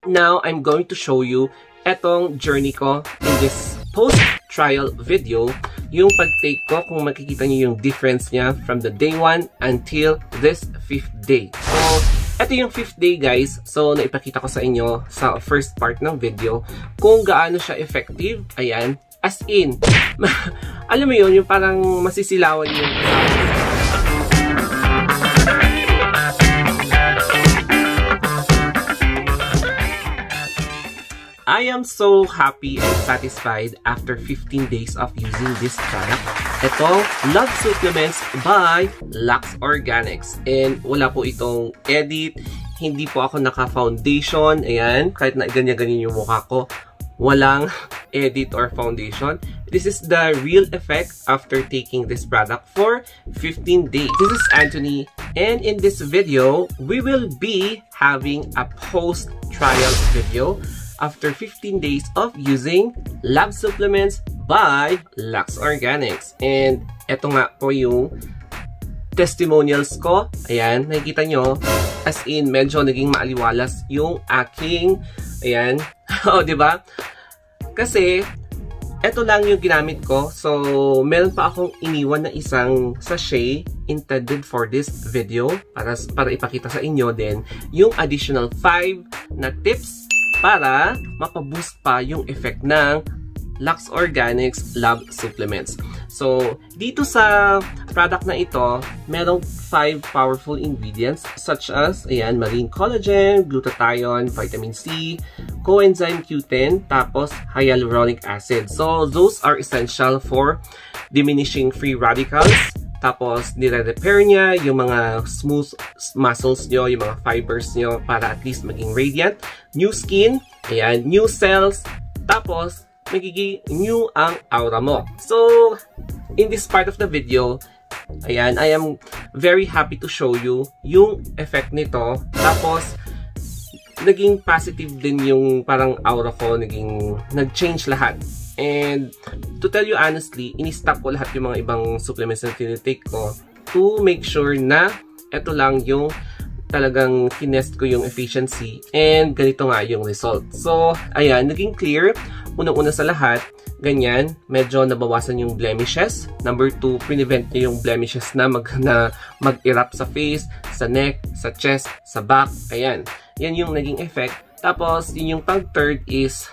Now, I'm going to show you etong journey ko in this post-trial video. Yung pag-take ko, kung makikita niyo yung difference niya from the day 1 until this 5th day. So, ito yung 5th day guys. So, naipakita ko sa inyo sa first part ng video kung gaano siya effective. Ayan. As in, alam mo yun, yung parang masisilawan yung I am so happy and satisfied after 15 days of using this product. Ito, Love Supplements by Lux Organics. And wala po itong edit. Hindi po ako naka-foundation. Ayan, kahit na ganyan-ganyan yung mukha ko. Walang edit or foundation. This is the real effect after taking this product for 15 days. This is Anthony, and in this video, we will be having a post-trial video after 15 days of using Love Supplements by Lux Organics. And eto nga po yung testimonials ko. Ayan, nakikita nyo. As in, medyo naging maaliwalas yung aking, ayan, o, diba? Kasi, eto lang yung ginamit ko. So, meron pa akong iniwan na isang sachet intended for this video para ipakita sa inyo din yung additional 5 na tips para mapaboost pa yung effect ng Lux Organics Love Supplements. So, dito sa product na ito, merong 5 powerful ingredients such as, ayan, marine collagen, glutathione, vitamin C, coenzyme Q10, tapos hyaluronic acid. So, those are essential for diminishing free radicals. Tapos, nire-repair niya yung mga smooth muscles nyo, yung mga fibers nyo para at least maging radiant. New skin, ayan, new cells, tapos, magiging new ang aura mo. So, in this part of the video, ayan, I am very happy to show you yung effect nito. Tapos, naging positive din yung parang aura ko, nag-change lahat. And, to tell you honestly, in-stop ko lahat yung mga ibang supplements na tinitake ko to make sure na ito lang yung talagang finest ko yung efficiency and ganito nga yung result. So, ayan, naging clear. Unang-una sa lahat, ganyan, medyo nabawasan yung blemishes. Number 2, prevent niya yung blemishes na mag-erupt sa face, sa neck, sa chest, sa back. Ayan, yan yung naging effect. Tapos, yun yung pang-third is,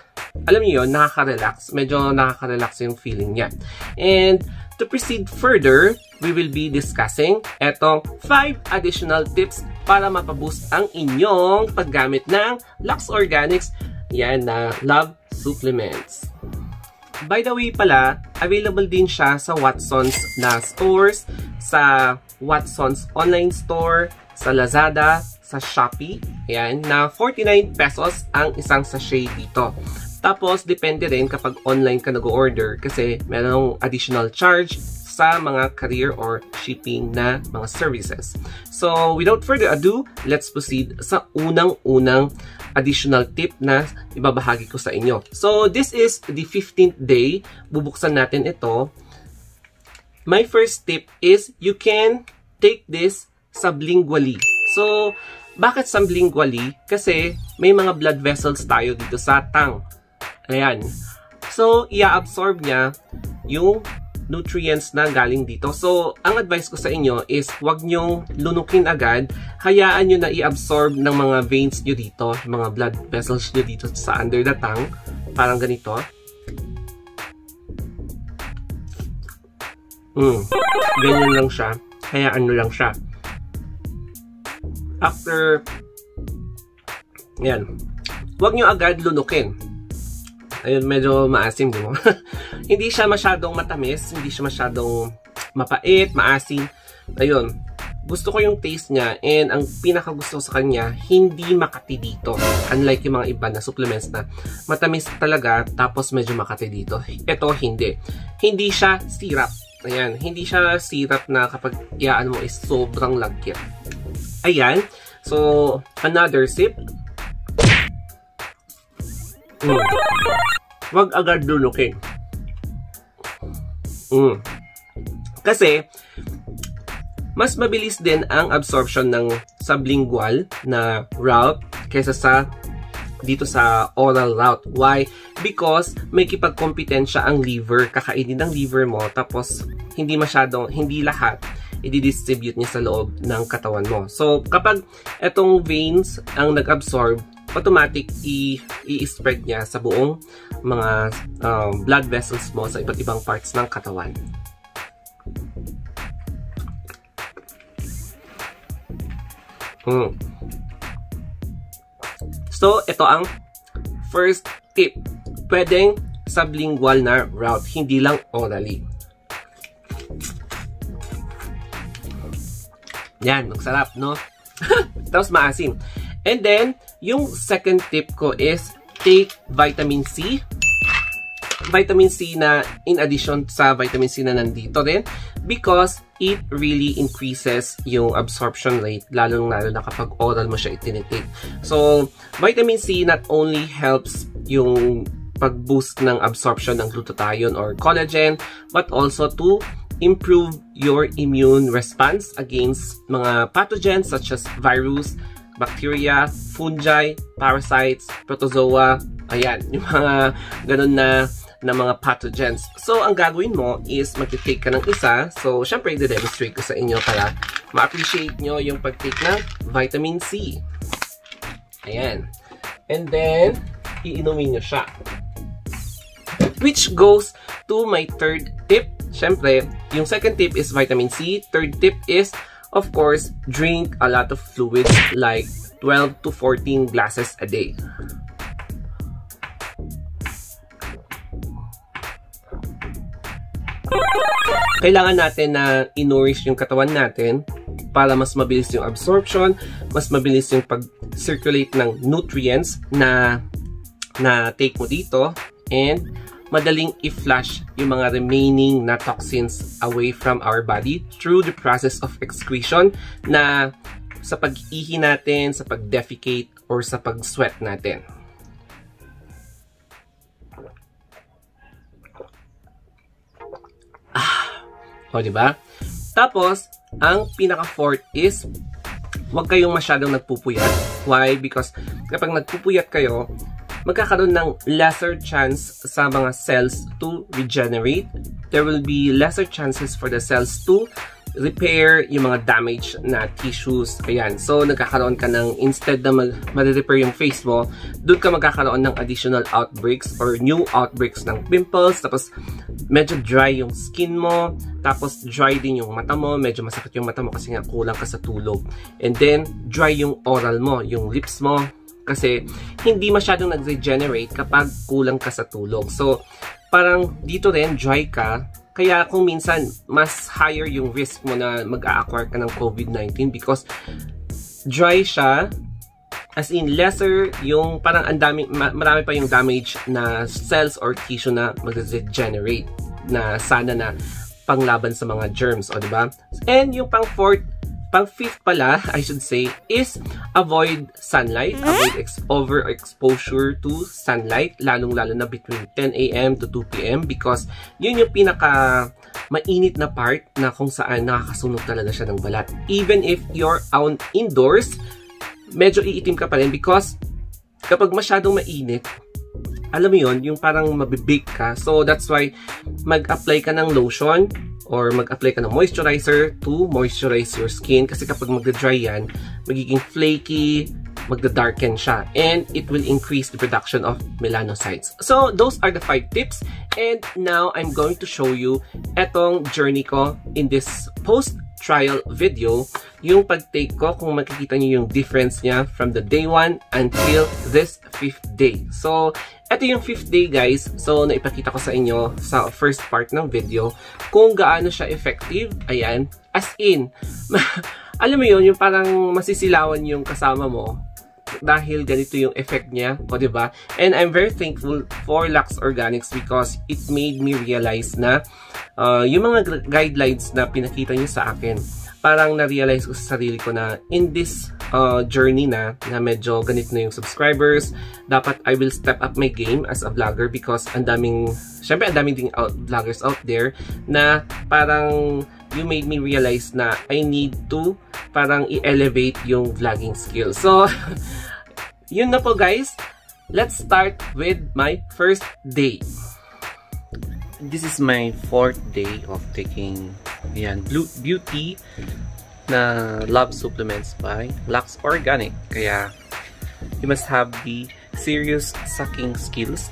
alam niyo yun, nakaka-relax. Medyo nakaka-relax yung feeling niya. And, to proceed further, we will be discussing etong 5 additional tips para mapaboost ang inyong paggamit ng Lux Organics, yan na Love Supplements. By the way pala, available din siya sa Watsons na stores, sa Watsons online store, sa Lazada, sa Shopee. Ayan, na 49 pesos ang isang sachet dito. Tapos, depende rin kapag online ka nag-order kasi merong additional charge sa mga courier or shipping na mga services. So, without further ado, let's proceed sa unang-unang additional tip na ibabahagi ko sa inyo. So, this is the 15th day. Bubuksan natin ito. My first tip is you can take this sublingually. So, bakit sublingually? Kasi may mga blood vessels tayo dito sa tongue. Ayan. So, i-absorb niya yung nutrients na galing dito. So, ang advice ko sa inyo is huwag nyong lunukin agad. Hayaan nyo na i-absorb ng mga veins nyo dito, mga blood vessels nyo dito sa under the tongue. Parang ganito. Ganyan lang siya. Hayaan nyo lang siya. After, yan. Huwag nyo agad lunukin. Ayun, medyo maasim, di mo? Hindi siya masyadong matamis, hindi siya masyadong mapait, maasim. Ayun, gusto ko yung taste niya and ang pinakagusto ko sa kanya, hindi makati dito. Unlike yung mga iba na supplements na matamis talaga tapos medyo makati dito. Ito, hindi. Hindi siya syrup. Ayan, hindi siya syrup na kapag iyaan mo is sobrang lagkit. Ayan, so another sip. Wag agad lunukin. Kasi, mas mabilis din ang absorption ng sublingual na route kaysa sa dito sa oral route. Why? Because may kipagkompetensya ang liver, kakainin ng liver mo, tapos hindi lahat i-distribute niya sa loob ng katawan mo. So, kapag etong veins ang nag-absorb, automatic i-spread niya sa buong mga blood vessels mo sa iba't ibang parts ng katawan. So, ito ang first tip. Pwedeng sublingual na route, hindi lang orally. Yan, magsarap, no? Tapos maasim. And then, yung second tip ko is take vitamin C. Vitamin C na in addition sa vitamin C na nandito din, because it really increases yung absorption rate, lalo na kapag oral mo siya itinitake. So, vitamin C not only helps yung pag-boost ng absorption ng glutathione or collagen, but also to improve your immune response against mga pathogens such as virus, bacteria, fungi, parasites, protozoa, ayan, yung mga ganun na mga pathogens. So, ang gagawin mo is mag-take ka ng isa. So, syempre, i-demonstrate ko sa inyo para ma-appreciate nyo yung pag-take ng vitamin C. Ayan. And then, iinumin nyo siya. Which goes to my third tip. Syempre, yung second tip is vitamin C. Third tip is, of course, drink a lot of fluids like 12 to 14 glasses a day. Kailangan natin na i-nourish yung katawan natin para mas mabilis yung absorption, mas mabilis yung pag-circulate ng nutrients na take mo dito, and madaling i-flush yung mga remaining na toxins away from our body through the process of excretion na sa pag-ihi natin, sa pag-defecate, or sa pag-sweat natin. O, diba? Tapos, ang pinaka-fourth is, huwag kayong masyadong nagpupuyat. Why? Because kapag nagpupuyat kayo, magkakaroon ng lesser chance sa mga cells to regenerate. There will be lesser chances for the cells to repair yung mga damaged na tissues. Ayan. So, nagkakaroon ka ng, instead na ma-repair yung face mo, doon ka magkakaroon ng additional outbreaks or new outbreaks ng pimples. Tapos, medyo dry yung skin mo. Tapos, dry din yung mata mo. Medyo masakit yung mata mo kasi nga kulang ka sa tulog. And then, dry yung oral mo, yung lips mo. Kasi, hindi masyadong nag-regenerate kapag kulang ka sa tulog. So, parang dito rin, dry ka. Kaya kung minsan, mas higher yung risk mo na mag-a-acquire ka ng COVID-19 because dry siya, as in lesser yung parang marami pa yung damage na cells or tissue na mag-regenerate na sana na panglaban sa mga germs, o diba? And yung pang-fifth pala, I should say, is avoid sunlight. Avoid overexposure to sunlight, lalong-lalo na between 10 AM to 2 PM because yun yung pinaka mainit na part na kung saan nakakasunog talaga siya ng balat. Even if you're out indoors, medyo iitim ka pa rin because kapag masyadong mainit, alam mo yun, yung parang mabibake ka. So, that's why mag-apply ka ng lotion or mag-apply ka ng moisturizer to moisturize your skin. Kasi kapag magda-dry yan, magiging flaky, magda-darken siya. And it will increase the production of melanocytes. So, those are the 5 tips. And now, I'm going to show you etong journey ko in this post-trial video. Yung pag-take ko, kung makikita niyo yung difference niya from the day 1 until this 5th day. So, ito yung 5th day guys. So, naipakita ko sa inyo sa first part ng video kung gaano siya effective. Ayan. As in, alam mo yun, yung parang masisilawan yung kasama mo dahil ganito yung effect niya. O, diba? And I'm very thankful for Lux Organics because it made me realize na yung mga guidelines na pinakita niyo sa akin, parang na-realize ko sa sarili ko na in this journey na medyo ganito na yung subscribers, dapat I will step up my game as a vlogger because syempre ang daming ding vloggers out there na parang you made me realize na I need to parang i-elevate yung vlogging skills. So, yun na po guys. let's start with my first day. This is my 4th day of taking Beauty na Love Supplements by Lux Organic. Kaya, you must have the serious sucking skills.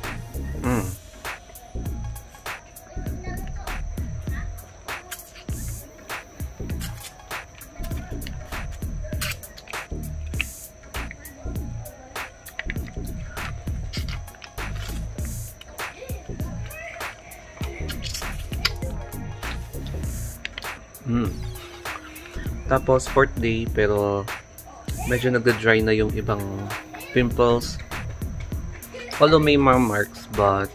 Tapos 4th day, pero medyo nagda-dry na yung ibang pimples. Although may mga marks, but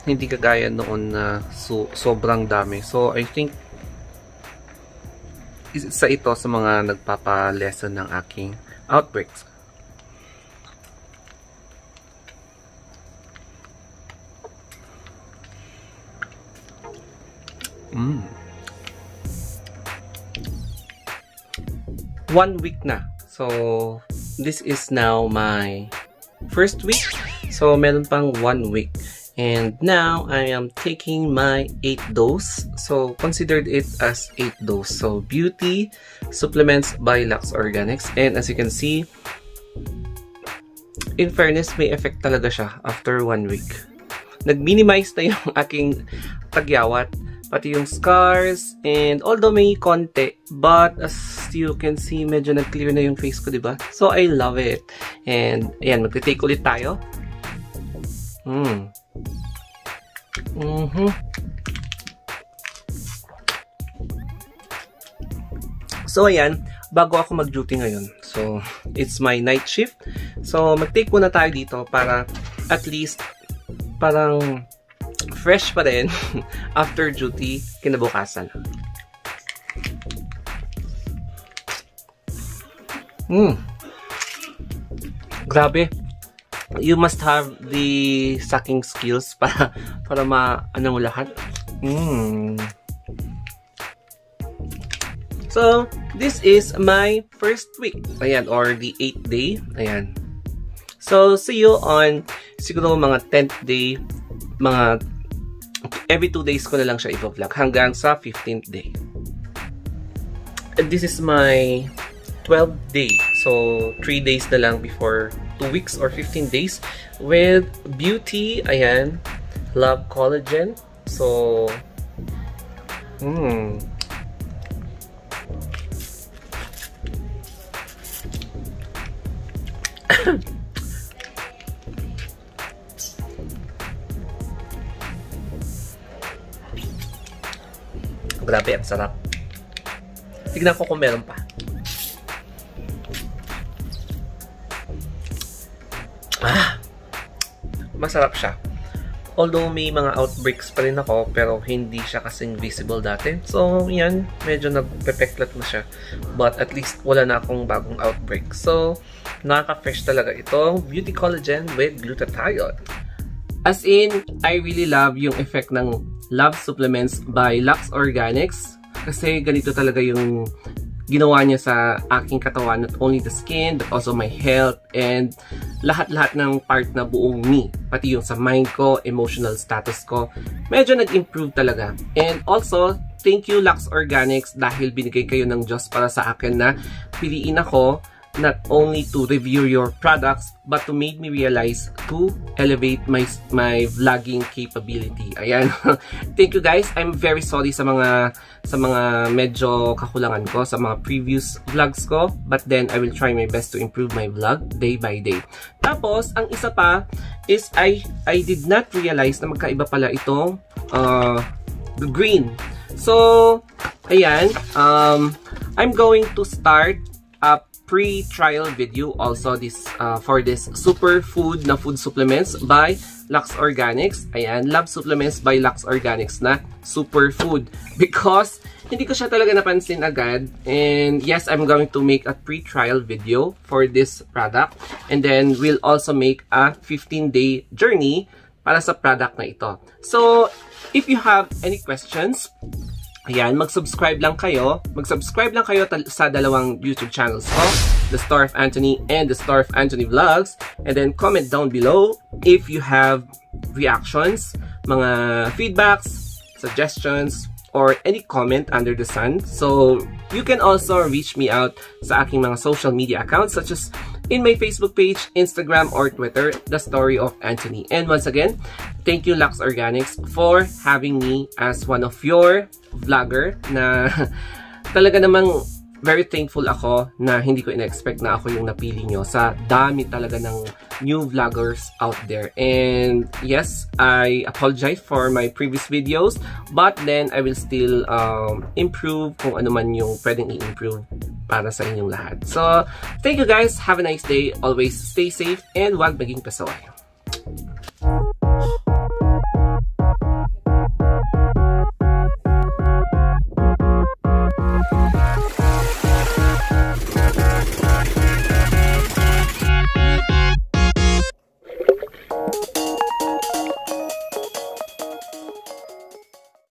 hindi kagaya noon na sobrang dami. So I think isa ito sa mga nagpapa-lessen ng aking outbreaks. One week na. So, this is now my first week. So, meron pang 1 week. And now, I am taking my 8th dose. So, considered it as 8th dose. So, Beauty Supplements by Lux Organics. And as you can see, in fairness, may effect talaga siya after 1 week. Nag-minimize na yung aking tagyawat. Pati yung scars, and although may konti, but as you can see, medyo nag-clear na yung face ko, diba? So, I love it. And, ayan, magte-take ulit tayo. So, ayan, bago ako mag-duty ngayon. So, it's my night shift. So, mag-take muna tayo dito para at least parang fresh pa rin after duty kinabukasan. Grabe. You must have the sucking skills para ano mo lahat. So, this is my first week. Ayan, or the 8th day. Ayan. So, see you on siguro mga 10th day, mga every 2 days ko na lang siya i-vlog hanggang sa 15th day. And this is my 12th day. So, 3 days na lang before 2 weeks or 15 days with Beauty, ayan, Love Collagen. So, grabe, at sarap. Tignan ko kung meron pa. Masarap siya. Although may mga outbreaks pa rin ako, pero hindi siya kasing visible dati. So, yan. Medyo nagpepeklat na siya. But at least wala na akong bagong outbreak. So, nakaka-fresh talaga itong Beauty Collagen with glutathione. As in, I really love yung effect ng Love Supplements by Lux Organics. Kasi ganito talaga yung ginawa niya sa aking katawan. Not only the skin, but also my health. And lahat-lahat ng part na buong me. Pati yung sa mind ko, emotional status ko. Medyo nag-improve talaga. And also, thank you Lux Organics dahil binigay kayo ng Diyos para sa akin na piliin ako not only to review your products but to make me realize to elevate my vlogging capability. Ayan. Thank you guys. I'm very sorry sa mga medyo kakulangan ko sa mga previous vlogs ko, but then I will try my best to improve my vlog day by day. Tapos ang isa pa is I did not realize na magkaiba pala itong green. So ayan, I'm going to start a pre-trial video also this for this superfood na food supplements by Lux Organics. Ayan, Love Supplements by Lux Organics na superfood, because hindi ko siya talaga napansin agad. And yes, I'm going to make a pre-trial video for this product, and then we'll also make a 15-day journey para sa product na ito. So if you have any questions, Ayan, mag-subscribe lang kayo. Mag-subscribe lang kayo sa dalawang YouTube channels ko, The Star of Anthony and The Star of Anthony Vlogs. And then comment down below if you have reactions, mga feedbacks, suggestions, or any comment under the sun. So, you can also reach me out sa aking mga social media accounts such as in my Facebook page, Instagram, or Twitter, The Story of Anthony. And once again, thank you Lux Organics for having me as one of your vlogger na talaga namang very thankful ako na hindi ko in-expect na ako yung napili nyo sa dami talaga ng new vloggers out there. And yes, I apologize for my previous videos, but then I will still improve kung ano man yung pwedeng i-improve para sa inyong lahat. So, thank you guys. Have a nice day. Always stay safe and huwag maging pasaway.